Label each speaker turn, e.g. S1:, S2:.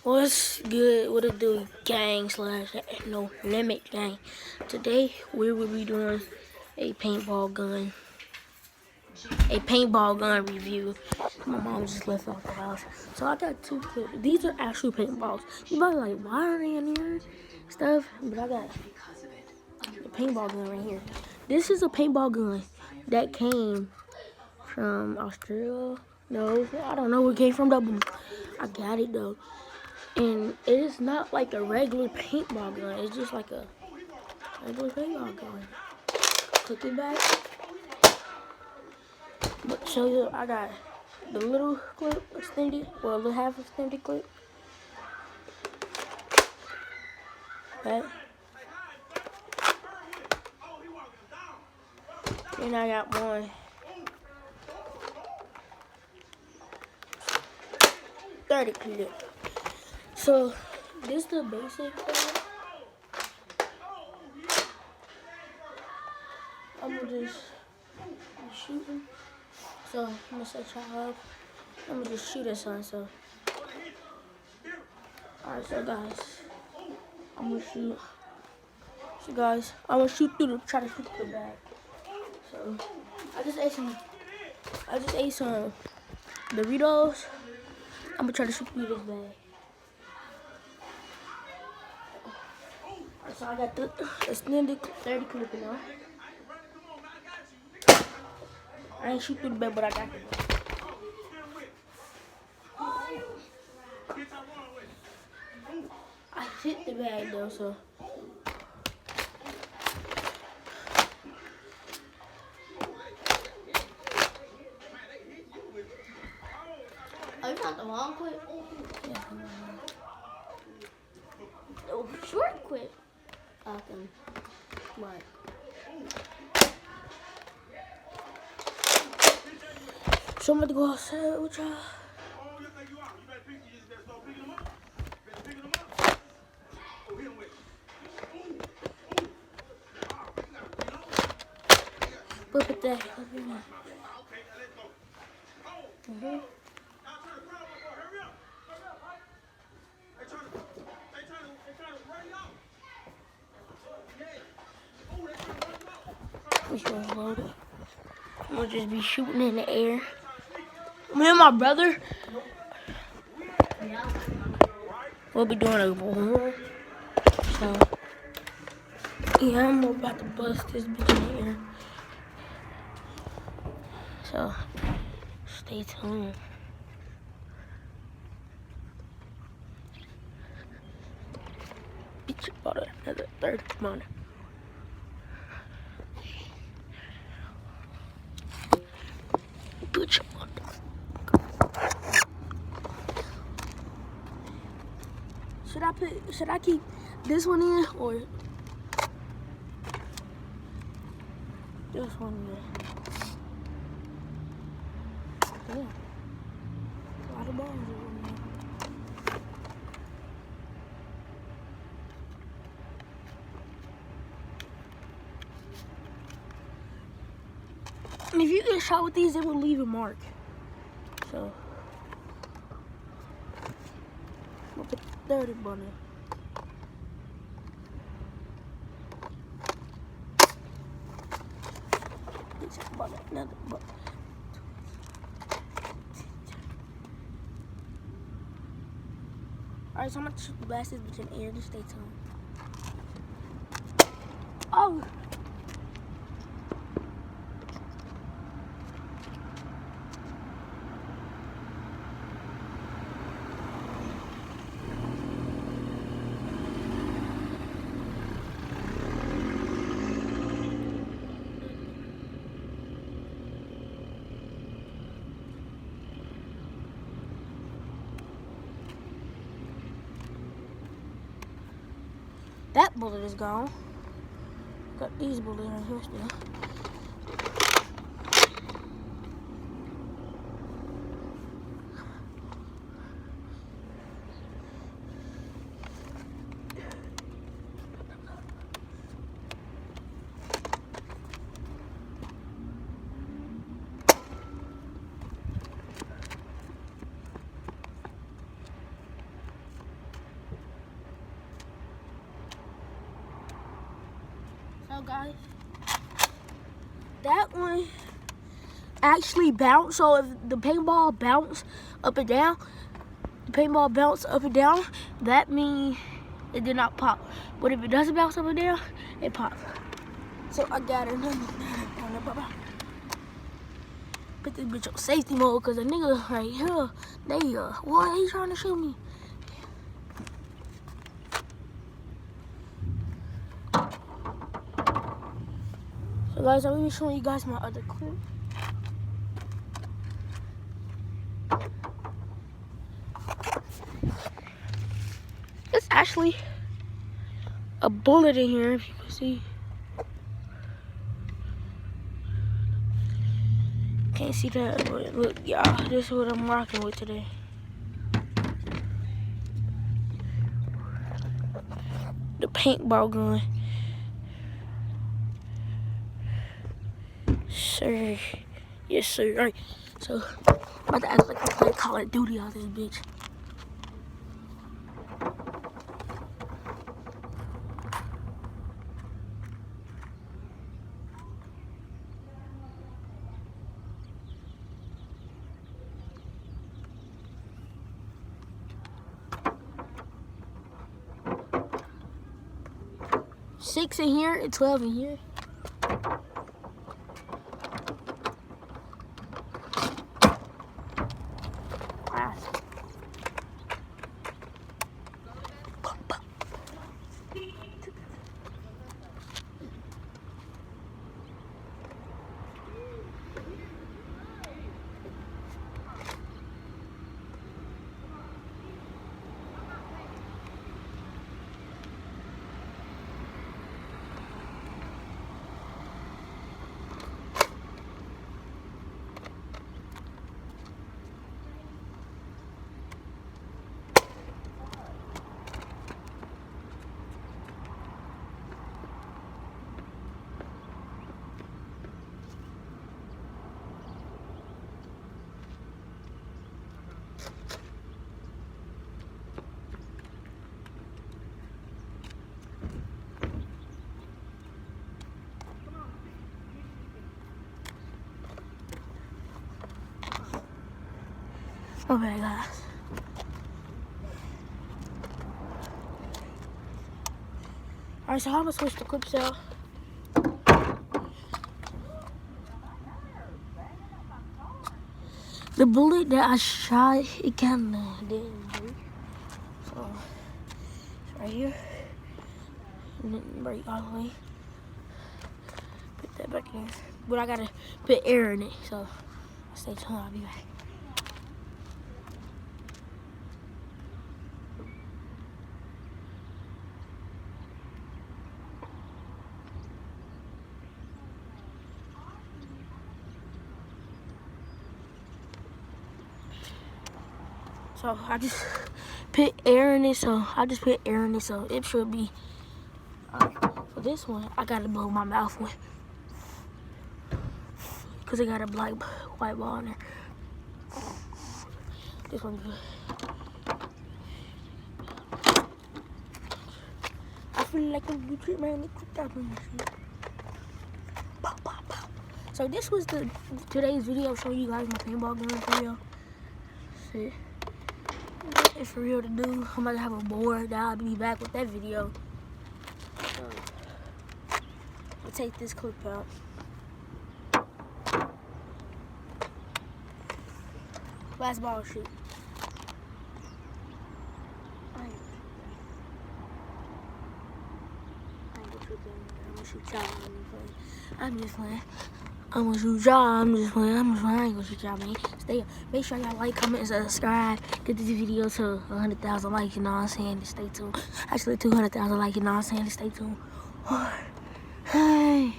S1: What's good? What it do, gang slash no limit gang? Today we will be doing a paintball gun review. My mom just left out the house, so I got two clips. These are actual paintballs. You might be like, why are they in here? Stuff, but I got the paintball gun right here. This is a paintball gun that came from Australia. No, I don't know where it came from though. But I got it though. And it is not like a regular paintball gun. It's just like a regular paintball gun. Click it back. But show you, I got the little clip extended, well, the half extended clip. Right? Then I got one 30 clip. So this is the basic thing. I'm gonna just be shooting. So I'm gonna set y'all up. I'm gonna just shoot at something. So alright, so guys, I'm gonna shoot. So guys, I'm gonna try to shoot through the bag. So I just ate some Doritos. I'm gonna try to shoot through this bag. So I got the extended 30 clip now. I ain't shoot through the bag, but I got it. I hit the bag though, so. Oh, you got the long clip? Yeah. The short clip. Right. So I'm about to go outside with y'all. Look at that. This one's loaded. I'm gonna just be shooting in the air. Me and my brother, we'll be doing a war. So, yeah, I'm about to bust this bitch in the air. So, stay tuned. Bitch, about another 30 month. Bitch, should I keep this one in or this one in? Yeah. A lot of balls in there. And if you get shot with these, it will leave a mark. So, I'm gonna put the 30 on it. Another butt. Alright, so I'm gonna blast this bitch in the air. Just stay tuned. Oh! That bullet is gone. Got these bullets right here still. guys, that one actually bounced. So if the paintball bounce up and down, that means it did not pop. But if it doesn't bounce up and down, it pops. So I got another. Put this bitch on safety mode because the nigga right here, what? He trying to shoot me. So guys, I'm gonna be showing you guys my other clip. It's actually a bullet in here, if you can see. Can't see that, but look, y'all, this is what I'm rocking with today. The paintball gun. Sir. Yes, sir. Alright, so I'm about to act like I play Call of Duty out this bitch. Six in here and 12 in here. Okay, guys. Alright, so I'm gonna switch the clips out. The bullet that I shot, it kinda didn't break. So, it's right here. It didn't break all the way. Put that back in. But I gotta put air in it, so stay tuned, I'll be back. So I just put air in it, so it should be. For this one, I gotta blow my mouth with, cause I got a black white ball in there. This one's good. I feel like a legit man. So this was today's video showing you guys my paintball gun video. Shit. It's for real to do. I'm about to have a board that I'll be back with that video. I'll take this clip out. Last ball shoot. I'm just playing. I'm gonna shoot y'all. I'm just playing. I ain't gonna shoot y'all, man. Stay up. Make sure y'all like, comment, and subscribe. Get this video to 100,000 likes, you know what I'm saying? Stay tuned. Actually, 200,000 likes, you know what I'm saying? Stay tuned. Hey.